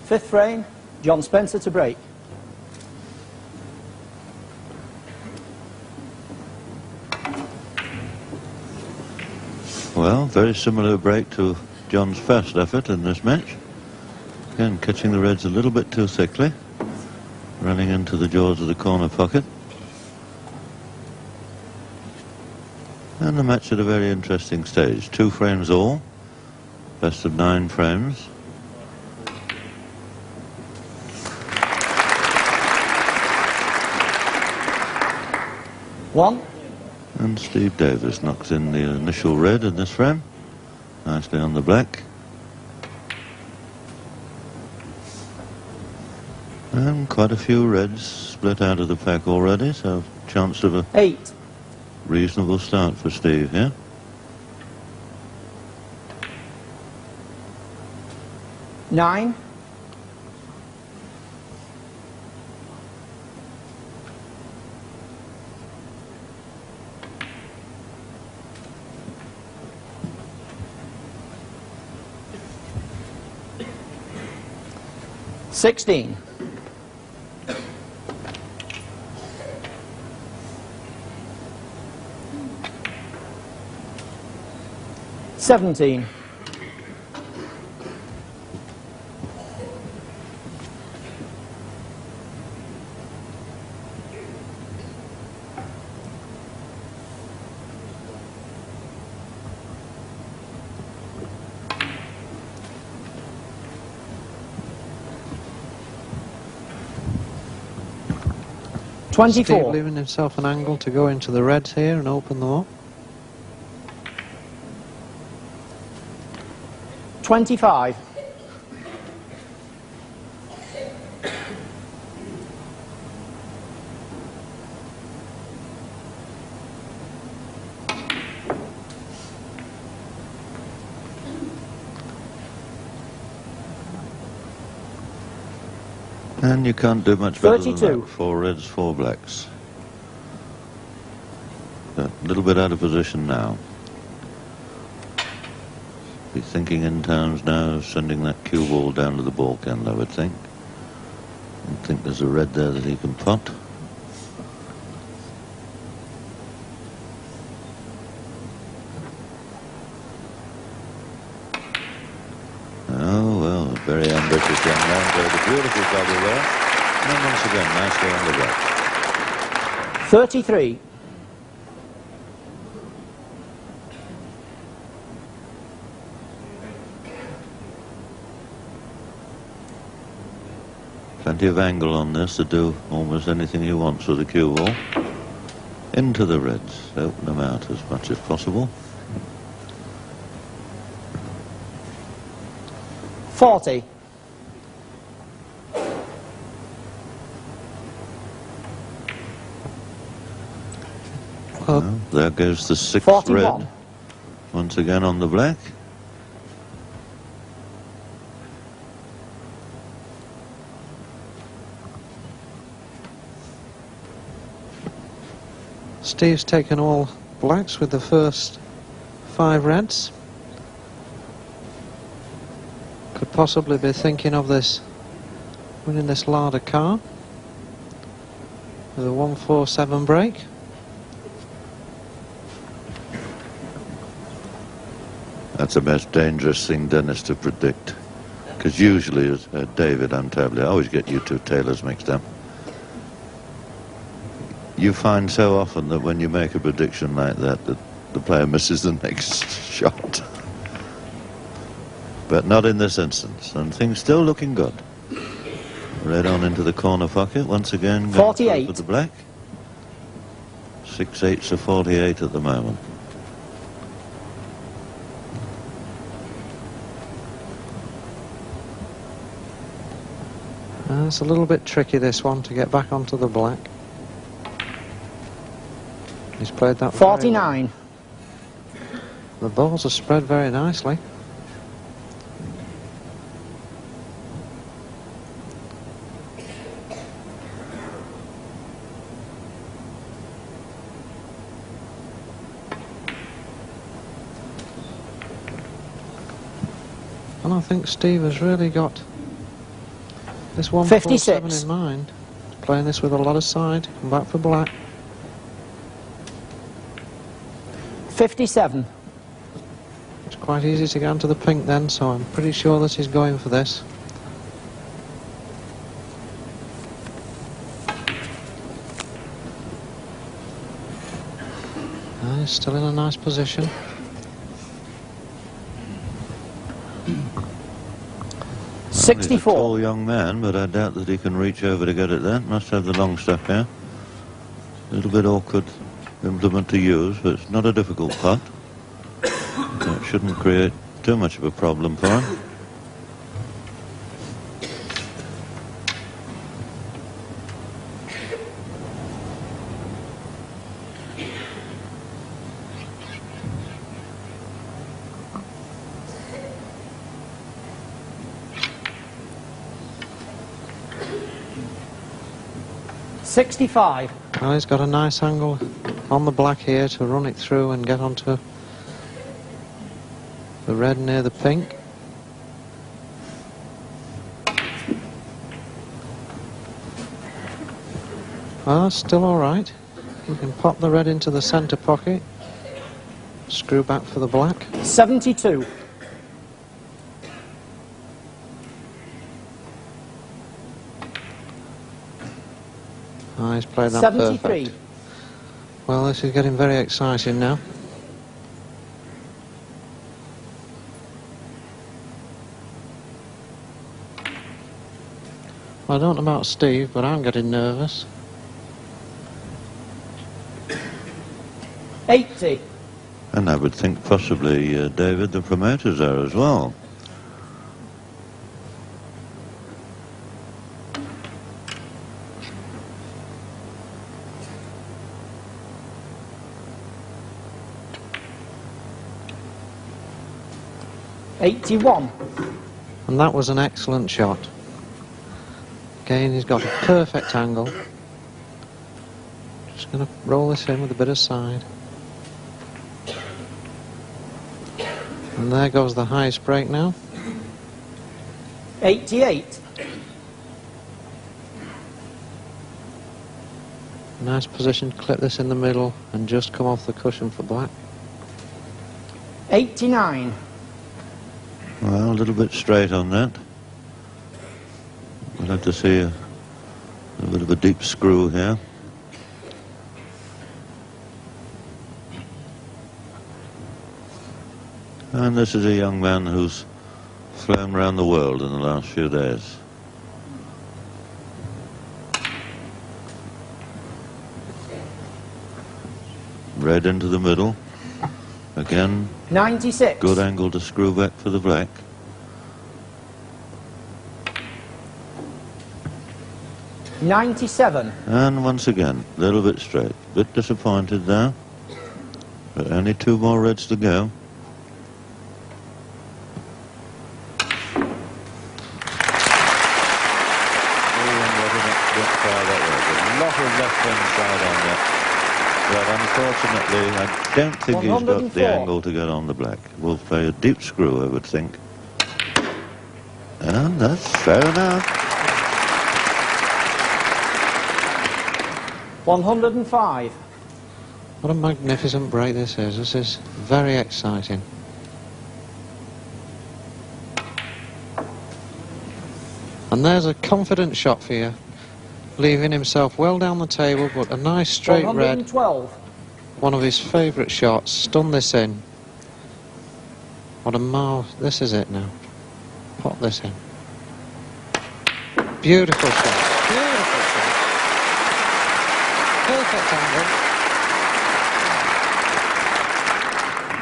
Fifth frame, John Spencer to break. Well, very similar break to John's first effort in this match. Again, catching the reds a little bit too thickly, running into the jaws of the corner pocket. And the match at a very interesting stage. 2 frames all, best of 9 frames. One. And Steve Davis knocks in the initial red in this frame. Nicely on the black. And quite a few reds split out of the pack already, so chance of a 8. reasonable start for Steve here. Nine. 16. 17. 24. Steve leaving himself an angle to go into the reds here and open them up. 25. And you can't do much better 32. than that. 4 reds, 4 blacks. A little bit out of position now. Be thinking in terms now of sending that cue ball down to the balk end, I would think. I think there's a red there that he can pot. Oh, well, very ambitious young man. Played a beautiful double there. And once again, nicely on the black. 33. Plenty of angle on this to do almost anything he wants with the cue ball. Into the reds, open them out as much as possible. 40. Well, there goes the 6th 41. red. Once again on the black. Steve's taken all blacks with the first 5 reds. Could possibly be thinking of this, winning this Lada car with a 147 break. That's the most dangerous thing, Dennis, to predict. Because usually, as David, I always get you two Taylors mixed up. You find so often that when you make a prediction like that, that the player misses the next shot. But not in this instance, and things still looking good. Red on into the corner pocket, once again. 48. With the black. 6/8 to 48 at the moment. It's a little bit tricky, this one, to get back onto the black. He's played that 49. The balls are spread very nicely. And I think Steve has really got This 147 56. in mind. Playing this with a lot of side. Come back for black. 57. It's quite easy to get onto the pink then, so I'm pretty sure that he's going for this. He's still in a nice position. He's a 64. tall young man, but I doubt that he can reach over to get it there. Must have the long stuff here. A little bit awkward implement to use, but it's not a difficult putt. So it shouldn't create too much of a problem for him. $65. Well, he's got a nice angle on the black here to run it through and get onto the red near the pink. Well, still all right. You can pop the red into the centre pocket, screw back for the black. 72. Oh, he's played that 73. perfect. Well, this is getting very exciting now. Well, I don't know about Steve, but I'm getting nervous. 80. And I would think possibly, David, the promoters are as well. $81. And that was an excellent shot. Again, he's got a perfect angle. Just going to roll this in with a bit of side. And there goes the highest break now. 88. Nice position to clip this in the middle and just come off the cushion for black. 89. Well, a little bit straight on that. We'll have to see a bit of a deep screw here. And this is a young man who's flown around the world in the last few days. Red into the middle. Again, 96. good angle to screw back for the black. $97. And once again, a little bit straight. Bit disappointed there. But only two more reds to go. A lot of left-hand side on that. But unfortunately, I don't think he's got 104. the angle to get on the black. We'll play a deep screw, I would think. And that's fair enough. 105. What a magnificent break this is. This is very exciting. And there's a confident shot for you. Leaving himself well down the table, but a nice straight red. 112. One of his favourite shots. Stun this in. What a marvel. This is it now. Pop this in. Beautiful shot. Beautiful shot. Perfect angle.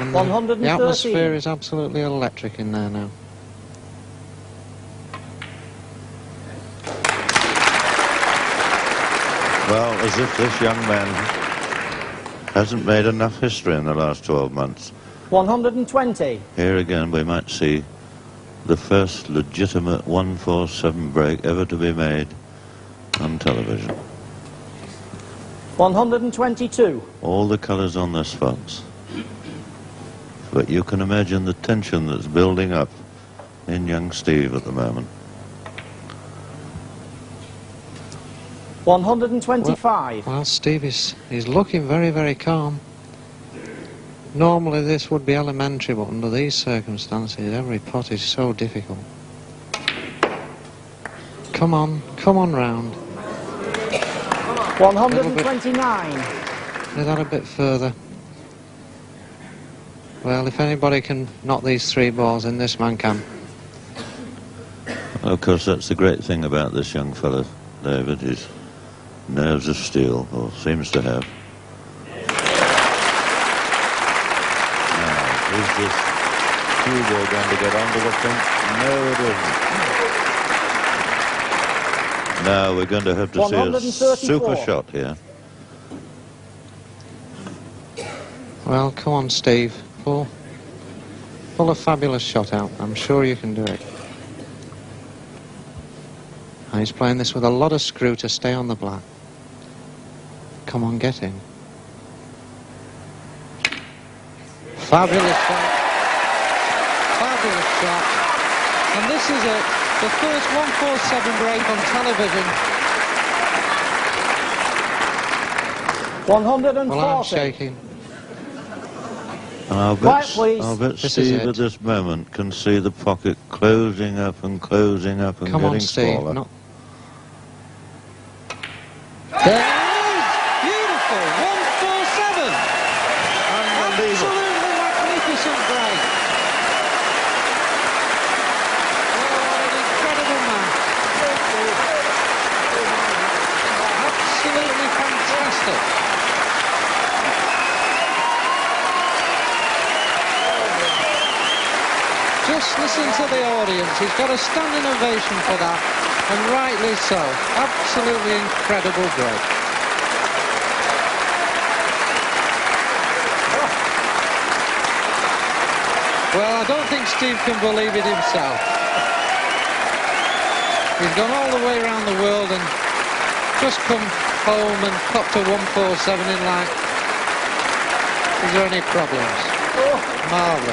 And 113. the atmosphere is absolutely electric in there now. Well, as if this young man hasn't made enough history in the last 12 months. 120. Here again we might see the first legitimate 147 break ever to be made on television. 122. All the colours on this, folks. But you can imagine the tension that's building up in young Steve at the moment. 125. Well, Steve he's looking very, very calm. Normally this would be elementary, but under these circumstances, every pot is so difficult. Come on round. 129. Is that a bit further? Well, if anybody can knock these 3 balls in, this man can. Of course, that's the great thing about this young fella, David. His nerves of steel, or seems to have. Now, is this cue ball going to get onto the pink? No, it isn't. Now we're going to have to see a super shot here. Well, come on, Steve. Pull a fabulous shot out. I'm sure you can do it. And he's playing this with a lot of screw to stay on the black. Come on, get in. Fabulous shot. Fabulous shot. And this is it. The first 147 break on television. 140. Well, I'm shaking. And I'll Quiet, please. bet This Steve is it. at this moment can see the pocket closing up and closing up and Come getting on, Steve. smaller. No. There it is! Beautiful! 147! Absolutely magnificent break. Oh, what an incredible man. Absolutely fantastic. Just listen to the audience. He's got a standing ovation for that, and rightly so. Absolutely incredible break. Well, I don't think Steve can believe it himself. He's gone all the way around the world and just come home and cut to 147 in like, is there any problems? Marvellous.